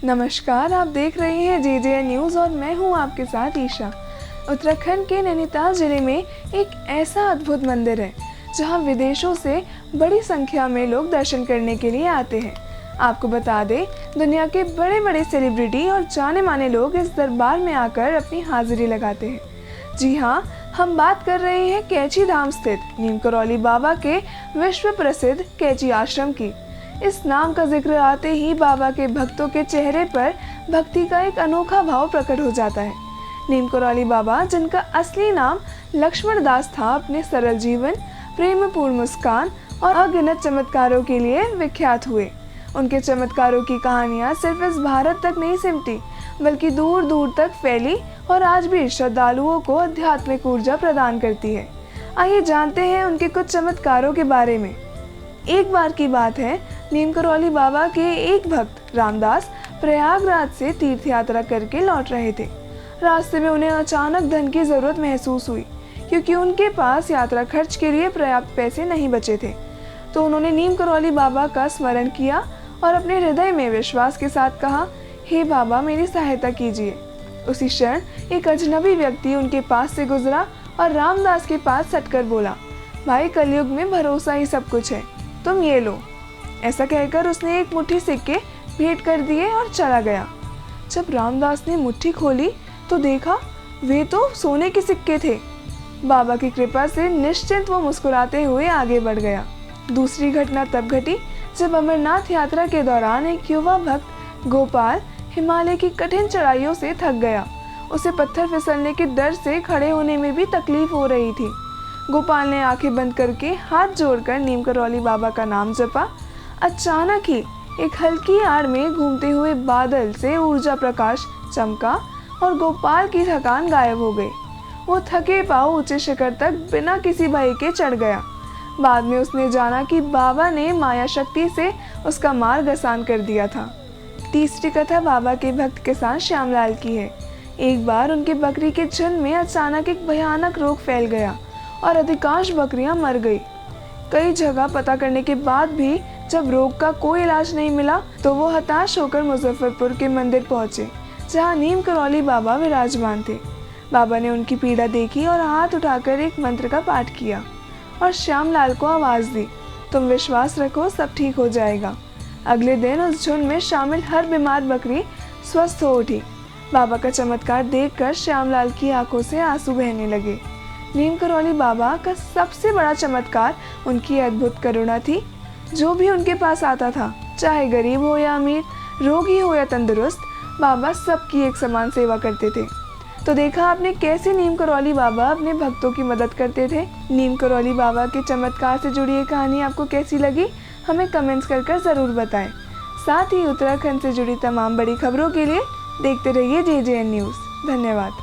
नमस्कार, आप देख रहे हैं JJN न्यूज़ और मैं हूं आपके साथ ईशा। उत्तराखंड के नैनीताल जिले में एक ऐसा अद्भुत मंदिर है जहां विदेशों से बड़ी संख्या में लोग दर्शन करने के लिए आते हैं। आपको बता दें, दुनिया के बड़े बड़े सेलिब्रिटी और जाने माने लोग इस दरबार में आकर अपनी हाजिरी लगाते हैं। जी हाँ, हम बात कर रहे हैं कैची धाम स्थित नीम करौली बाबा के विश्व प्रसिद्ध कैची आश्रम की। इस नाम का जिक्र आते ही बाबा के भक्तों के चेहरे पर भक्ति का एक अनोखा भाव प्रकट हो जाता है। नीम करौली बाबा, जिनका असली नाम लक्ष्मण दास था, अपने सरल जीवन, प्रेमपूर्ण मुस्कान और अगिनत चमत्कारों के लिए विख्यात हुए। उनके चमत्कारों की कहानियां सिर्फ इस भारत तक नहीं सिमटी, बल्कि दूर दूर तक फैली और आज भी श्रद्धालुओं को आध्यात्मिक ऊर्जा प्रदान करती है। आइए जानते हैं उनके कुछ चमत्कारों के बारे में। एक बार की बात है, नीम करौली बाबा के एक भक्त रामदास प्रयागराज से तीर्थ यात्रा करके लौट रहे थे। रास्ते में उन्हें अचानक धन की जरूरत महसूस हुई, क्योंकि उनके पास यात्रा खर्च के लिए पर्याप्त पैसे नहीं बचे थे। तो उन्होंने नीम करौली बाबा का स्मरण किया और अपने हृदय में विश्वास के साथ कहा, हे बाबा, मेरी सहायता कीजिए। उसी क्षण एक अजनबी व्यक्ति उनके पास से गुजरा और रामदास के पास सटकर बोला, भाई, कलयुग में भरोसा ही सब कुछ है, तुम ये लो। ऐसा कहकर उसने एक मुट्ठी सिक्के भेंट कर दिए और चला गया। जब रामदास ने मुट्ठी खोली तो देखा वे तो सोने के सिक्के थे। बाबा की कृपा से निश्चिंत वो मुस्कुराते हुए आगे बढ़ गया। दूसरी घटना तब घटी जब अमरनाथ यात्रा के दौरान एक युवा भक्त गोपाल हिमालय की कठिन चढ़ाइयों से थक गया। उसे पत्थर फिसलने के डर से खड़े होने में भी तकलीफ हो रही थी। गोपाल ने आंखें बंद करके हाथ जोड़कर नीम करौली बाबा का नाम जपा। अचानक ही एक हल्की आड़ में घूमते हुए बादल से ऊर्जा प्रकाश चमका और गोपाल की थकान गायब हो गई। वो थके पांव ऊंचे शिखर तक बिना किसी भय के चढ़ गया। बाद में उसने जाना कि बाबा ने माया शक्ति से उसका मार्ग आसान कर दिया था। तीसरी कथा बाबा के भक्त किसान श्यामलाल की है। एक बार उनके बकरी के झुंड में अचानक एक भयानक रोग फैल गया और अधिकांश बकरियां मर गई। कई जगह पता करने के बाद भी जब रोग का कोई इलाज नहीं मिला तो वो हताश होकर मुजफ्फरपुर के मंदिर पहुंचे, जहां नीम करौली बाबा विराजमान थे। बाबा ने उनकी पीड़ा देखी और हाथ उठाकर एक मंत्र का पाठ किया और श्यामलाल को आवाज दी, तुम विश्वास रखो, सब ठीक हो जाएगा। अगले दिन उस झुंड में शामिल हर बीमार बकरी स्वस्थ हो उठी। बाबा का चमत्कार देखकर श्यामलाल की आंखों से आंसू बहने लगे। नीम करौली बाबा का सबसे बड़ा चमत्कार उनकी अद्भुत करुणा थी। जो भी उनके पास आता था, चाहे गरीब हो या अमीर, रोगी हो या तंदुरुस्त, बाबा सबकी एक समान सेवा करते थे। तो देखा आपने कैसे नीम करौली बाबा अपने भक्तों की मदद करते थे। नीम करौली बाबा के चमत्कार से जुड़ी ये कहानी आपको कैसी लगी, हमें कमेंट्स कर ज़रूर बताएं। साथ ही उत्तराखंड से जुड़ी तमाम बड़ी खबरों के लिए देखते रहिए JJN न्यूज़। धन्यवाद।